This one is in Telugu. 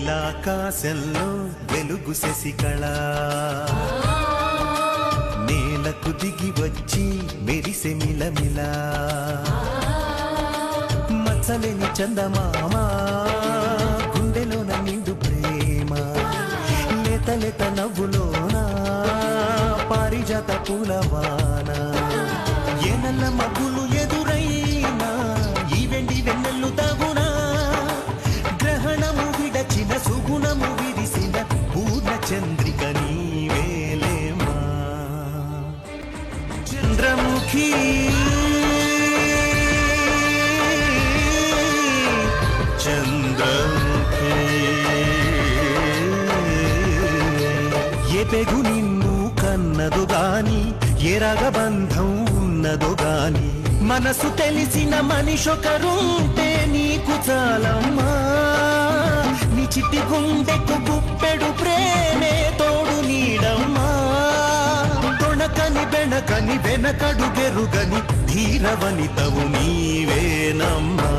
నీలాకాశంలో వెలుగు శశికళ నేలకు దిగి వచ్చి మెరిసె మిలమిల మచ్చలేని చందమామ గుండెలోన నిండు ప్రేమ లేత లేత నవ్వులోన పారిజాత పూలవాన ఏ నల్ల మబ్బులు ఎదురైనా ఈ వెండి వెన్నెల్లు తగునా గ్రహణము విడచిన సుగుణము విరిసిన పూర్ణ చంద్రిక నీవేలేమా చంద్రముఖి చంద్రముఖి ఏ పెగు నిన్ను కన్నదు గాని ఏ రాగబంధం ఉన్నదో గాని మనసు తెలిసిన మనిషొకరుంటే నీకు చాలమ్మా నీ చిట్టి గుండెకు గుప్పెడు ప్రేమే తోడు నీడమ్మా తొణకని బెణకని వెనకడు గెరుగని ధీరవనితవు నీవేనమ్మా